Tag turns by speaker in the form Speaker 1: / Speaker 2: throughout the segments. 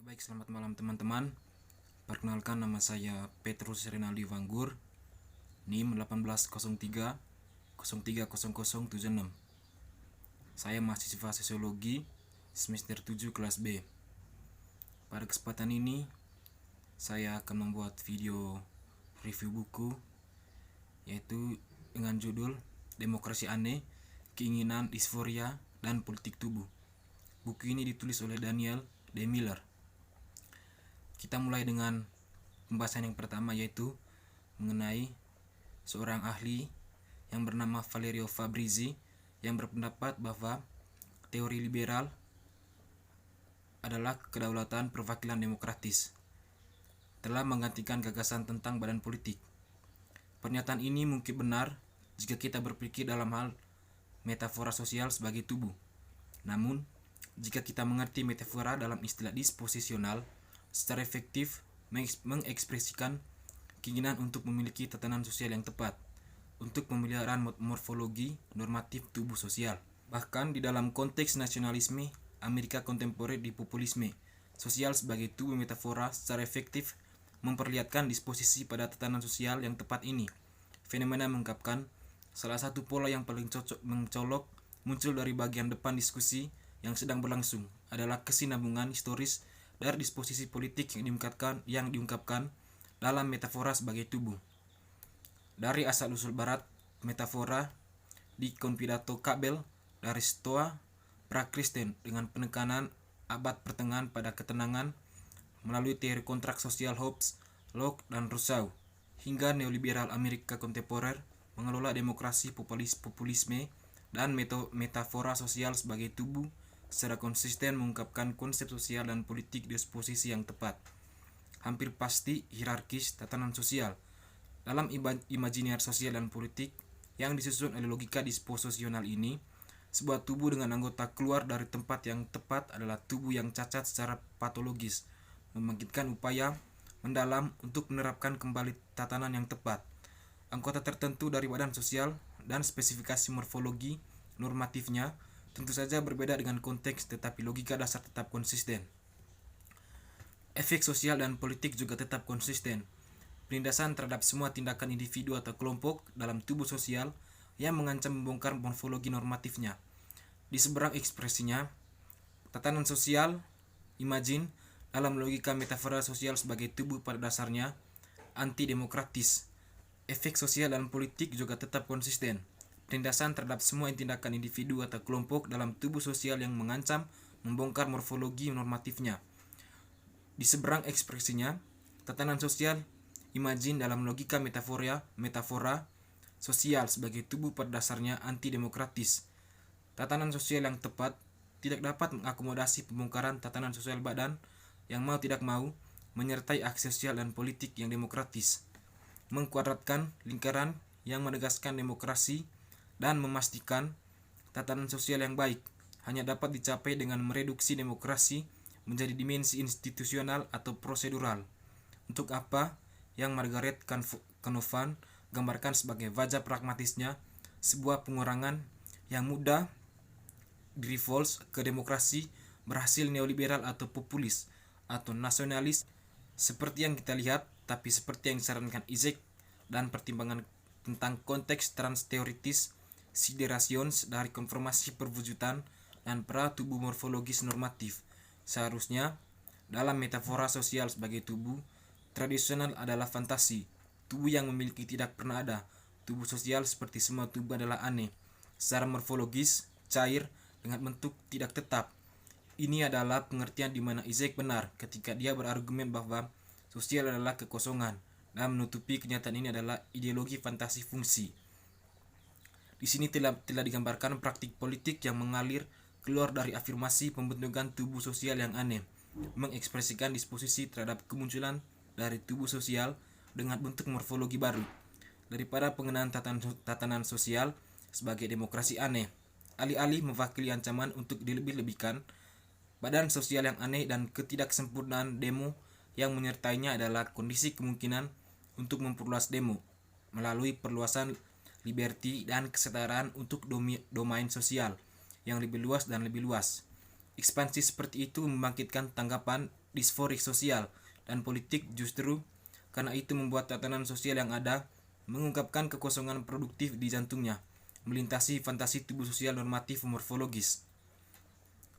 Speaker 1: Baik, selamat malam teman-teman. Perkenalkan, nama saya Petrus Renaldi Vanggur, NIM 1803 030076. Saya mahasiswa sosiologi semester 7 kelas B. Pada kesempatan ini saya akan membuat video review buku, yaitu dengan judul Demokrasi Aneh, Keinginan, Disforia, dan Politik Tubuh. Buku ini ditulis oleh Daniel D. Miller. Kita mulai dengan pembahasan yang pertama, yaitu mengenai seorang ahli yang bernama Valerio Fabrizi yang berpendapat bahwa teori liberal adalah kedaulatan perwakilan demokratis, telah menggantikan gagasan tentang badan politik. Pernyataan ini mungkin benar jika kita berpikir dalam hal metafora sosial sebagai tubuh. Namun, jika kita mengerti metafora dalam istilah disposisional, secara efektif mengekspresikan keinginan untuk memiliki tatanan sosial yang tepat untuk pemeliharaan morfologi normatif tubuh sosial. Bahkan di dalam konteks nasionalisme Amerika kontemporer di populisme sosial sebagai tubuh metafora secara efektif memperlihatkan disposisi pada tatanan sosial yang tepat ini. Fenomena mengungkapkan salah satu pola yang paling mencolok muncul dari bagian depan diskusi yang sedang berlangsung adalah kesinambungan historis dari disposisi politik yang diungkapkan dalam metafora sebagai tubuh. Dari asal-usul barat, metafora di Confidato Kabel dari Stoa pra-Kristen dengan penekanan abad pertengahan pada ketenangan melalui teori kontrak sosial Hobbes, Locke, dan Rousseau, hingga neoliberal Amerika kontemporer mengelola demokrasi populisme dan metafora sosial sebagai tubuh secara konsisten mengungkapkan konsep sosial dan politik disposisi yang tepat, hampir pasti hierarkis tatanan sosial dalam imajiner sosial dan politik yang disusun oleh logika disposisional ini. Sebuah tubuh dengan anggota keluar dari tempat yang tepat adalah tubuh yang cacat secara patologis, membangkitkan upaya mendalam untuk menerapkan kembali tatanan yang tepat. Anggota tertentu dari badan sosial dan spesifikasi morfologi normatifnya tentu saja berbeda dengan konteks, tetapi logika dasar tetap konsisten. Efek sosial dan politik juga tetap konsisten. Penindasan terhadap semua tindakan individu atau kelompok dalam tubuh sosial yang mengancam membongkar morfologi normatifnya. Di seberang ekspresinya, tatanan sosial, imagine, dalam logika metafora sosial sebagai tubuh pada dasarnya antidemokratis. Efek sosial dan politik juga tetap konsisten. Penindasan terhadap semua tindakan individu atau kelompok dalam tubuh sosial yang mengancam membongkar morfologi normatifnya. Di seberang ekspresinya, tatanan sosial, imagine dalam logika metafora sosial sebagai tubuh pada dasarnya antidemokratis. Tatanan sosial yang tepat tidak dapat mengakomodasi pembongkaran tatanan sosial badan yang mau tidak mau menyertai aksi sosial dan politik yang demokratis, mengkuadratkan lingkaran yang menegaskan demokrasi dan memastikan tatanan sosial yang baik hanya dapat dicapai dengan mereduksi demokrasi menjadi dimensi institusional atau prosedural. Untuk apa yang Margaret Canavan gambarkan sebagai wajah pragmatisnya sebuah pengurangan yang mudah direvolve ke demokrasi berhasil neoliberal atau populis atau nasionalis seperti yang kita lihat, tapi seperti yang disarankan Isaac dan pertimbangan tentang konteks transteoritis siderations dari konformasi perwujudan dan pra-tubuh morfologis normatif. Seharusnya, dalam metafora sosial sebagai tubuh, tradisional adalah fantasi, tubuh yang memiliki tidak pernah ada. Tubuh sosial seperti semua tubuh adalah aneh, secara morfologis, cair, dengan bentuk tidak tetap. Ini adalah pengertian di mana Isaac benar ketika dia berargumen bahwa sosial adalah kekosongan, dan menutupi kenyataan ini adalah ideologi fantasi fungsi. Di sini telah digambarkan praktik politik yang mengalir keluar dari afirmasi pembentukan tubuh sosial yang aneh, mengekspresikan disposisi terhadap kemunculan dari tubuh sosial dengan bentuk morfologi baru, daripada pengenaan tatanan sosial sebagai demokrasi aneh, alih-alih mewakili ancaman untuk dilebih-lebihkan. Badan sosial yang aneh dan ketidaksempurnaan demo yang menyertainya adalah kondisi kemungkinan untuk memperluas demo melalui perluasan liberty dan kesetaraan untuk domain sosial yang lebih luas dan lebih luas. Ekspansi seperti itu membangkitkan tanggapan disforik sosial dan politik justru karena itu membuat tatanan sosial yang ada mengungkapkan kekosongan produktif di jantungnya, melintasi fantasi tubuh sosial normatif morfologis.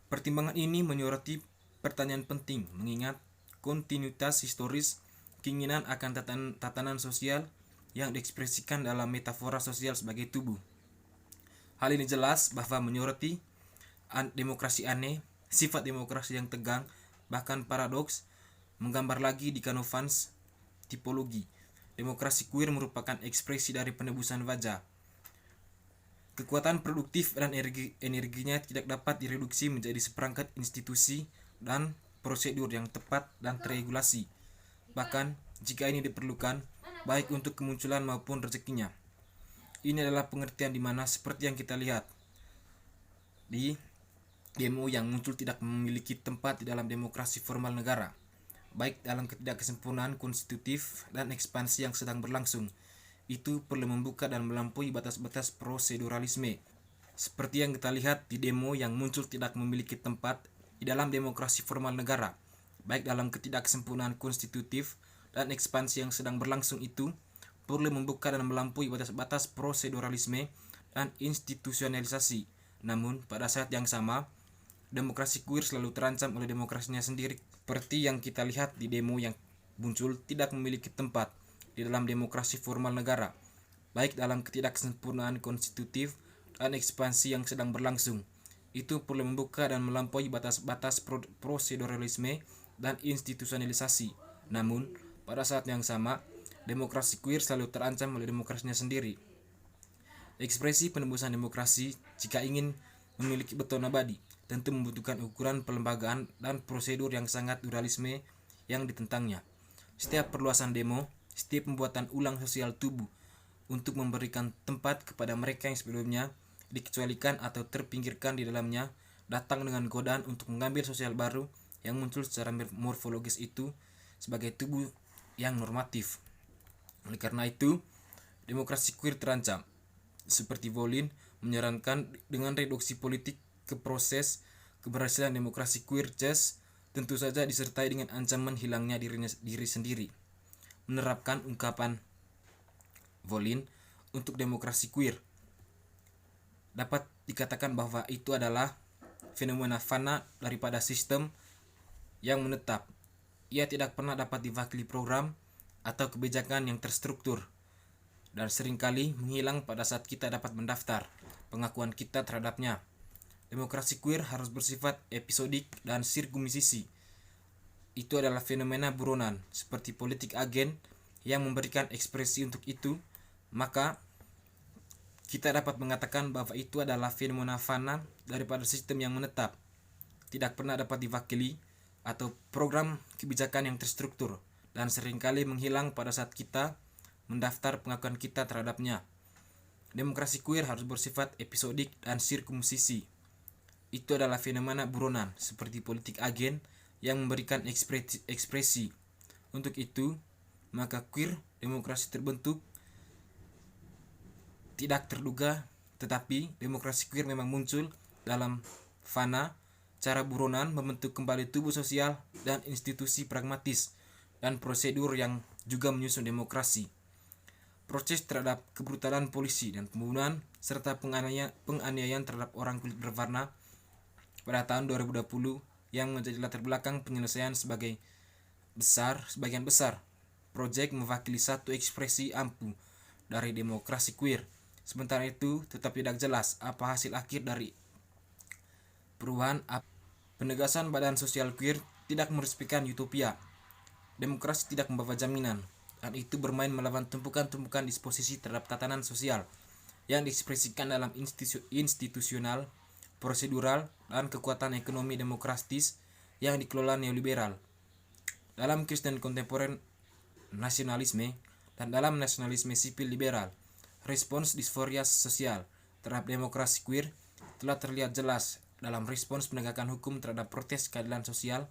Speaker 1: Pertimbangan ini menyoroti pertanyaan penting mengingat kontinuitas historis keinginan akan tatanan sosial yang diekspresikan dalam metafora sosial sebagai tubuh. Hal ini jelas bahwa menyoroti demokrasi aneh, sifat demokrasi yang tegang, bahkan paradoks, menggambar lagi di Canofan's tipologi. Demokrasi queer merupakan ekspresi dari penebusan wajah. Kekuatan produktif dan energinya tidak dapat direduksi menjadi seperangkat institusi dan prosedur yang tepat dan terregulasi. Bahkan, jika ini diperlukan, baik untuk kemunculan maupun rezekinya. Ini adalah pengertian di mana seperti yang kita lihat di demo yang muncul tidak memiliki tempat di dalam demokrasi formal negara, baik dalam ketidaksempurnaan konstitutif dan ekspansi yang sedang berlangsung. Itu perlu membuka dan melampaui batas-batas proseduralisme. Seperti yang kita lihat di demo yang muncul tidak memiliki tempat di dalam demokrasi formal negara, baik dalam ketidaksempurnaan konstitutif dan ekspansi yang sedang berlangsung itu, perlu membuka dan melampaui batas-batas proseduralisme dan institusionalisasi. Namun, pada saat yang sama, demokrasi queer selalu terancam oleh demokrasinya sendiri. Seperti yang kita lihat di demo yang muncul tidak memiliki tempat di dalam demokrasi formal negara, baik dalam ketidaksempurnaan konstitutif dan ekspansi yang sedang berlangsung. Itu perlu membuka dan melampaui batas-batas proseduralisme dan institusionalisasi. Namun, pada saat yang sama, demokrasi queer selalu terancam oleh demokrasinya sendiri. Ekspresi penembusan demokrasi, jika ingin memiliki beton abadi, tentu membutuhkan ukuran pelembagaan dan prosedur yang sangat pluralisme yang ditentangnya. Setiap perluasan demo, setiap pembuatan ulang sosial tubuh untuk memberikan tempat kepada mereka yang sebelumnya dikecualikan atau terpinggirkan di dalamnya, datang dengan godaan untuk mengambil sosial baru yang muncul secara morfologis itu sebagai tubuh yang normatif. Oleh karena itu, demokrasi queer terancam. Seperti Volin menyarankan, dengan reduksi politik ke proses keberhasilan demokrasi queer jazz tentu saja disertai dengan ancaman hilangnya diri sendiri. Menerapkan ungkapan Volin untuk demokrasi queer, dapat dikatakan bahwa itu adalah fenomena fana daripada sistem yang menetap. Ia tidak pernah dapat diwakili program atau kebijakan yang terstruktur, dan seringkali menghilang pada saat kita dapat mendaftar pengakuan kita terhadapnya. Demokrasi queer harus bersifat episodik dan sirkumsisi. Itu adalah fenomena buronan, seperti politik agen yang memberikan ekspresi untuk itu, maka kita dapat mengatakan bahwa itu adalah fenomena fana daripada sistem yang menetap, tidak pernah dapat diwakili, atau program kebijakan yang terstruktur, dan seringkali menghilang pada saat kita mendaftar pengakuan kita terhadapnya. Demokrasi queer harus bersifat episodik dan sirkumsisi. Itu adalah fenomena buronan, seperti politik agen yang memberikan ekspresi. Untuk itu, maka queer demokrasi terbentuk tidak terduga, tetapi demokrasi queer memang muncul dalam fana, cara buronan membentuk kembali tubuh sosial dan institusi pragmatis dan prosedur yang juga menyusun demokrasi. Proses terhadap kebrutalan polisi dan pembunuhan serta penganiayaan terhadap orang kulit berwarna pada tahun 2020 yang menjadi latar belakang penyelesaian sebagian besar proyek mewakili satu ekspresi ampuh dari demokrasi queer. Sementara itu, tetap tidak jelas apa hasil akhir dari perubahan. Penegasan badan sosial queer tidak meresmikan utopia. Demokrasi tidak membawa jaminan, dan itu bermain melawan tumpukan-tumpukan disposisi terhadap tatanan sosial yang diekspresikan dalam institusional, prosedural, dan kekuatan ekonomi demokratis yang dikelola neoliberal. Dalam Kristen kontemporer nasionalisme dan dalam nasionalisme sipil liberal, respons disforia sosial terhadap demokrasi queer telah terlihat jelas dalam respons penegakan hukum terhadap protes keadilan sosial,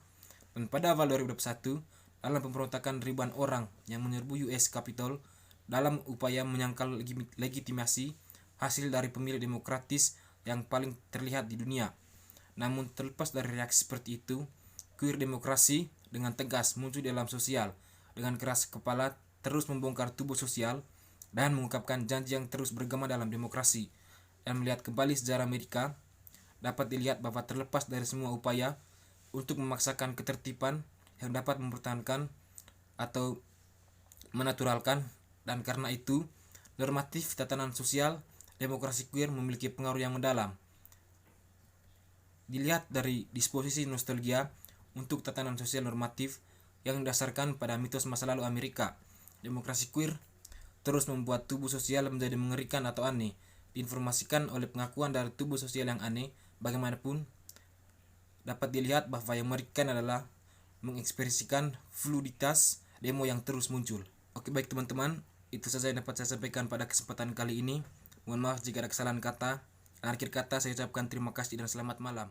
Speaker 1: dan pada awal 2021 dalam pemberontakan ribuan orang yang menyerbu US Capitol dalam upaya menyangkal legitimasi hasil dari pemilu demokratis yang paling terlihat di dunia. Namun terlepas dari reaksi seperti itu, queer demokrasi dengan tegas muncul di dalam sosial, dengan keras kepala terus membongkar tubuh sosial dan mengungkapkan janji yang terus bergema dalam demokrasi. Dan melihat kembali sejarah Amerika, dapat dilihat bahwa terlepas dari semua upaya untuk memaksakan ketertiban yang dapat mempertahankan atau menaturalkan, dan karena itu normatif tatanan sosial demokrasi queer memiliki pengaruh yang mendalam. Dilihat dari disposisi nostalgia untuk tatanan sosial normatif yang didasarkan pada mitos masa lalu Amerika, demokrasi queer terus membuat tubuh sosial menjadi mengerikan atau aneh, diinformasikan oleh pengakuan dari tubuh sosial yang aneh. Bagaimanapun, dapat dilihat bahwa yang mengerikan adalah mengekspresikan fluiditas demo yang terus muncul. Oke, baik teman-teman, itu saja yang dapat saya sampaikan pada kesempatan kali ini. Mohon maaf jika ada kesalahan kata. Akhir kata saya ucapkan terima kasih dan selamat malam.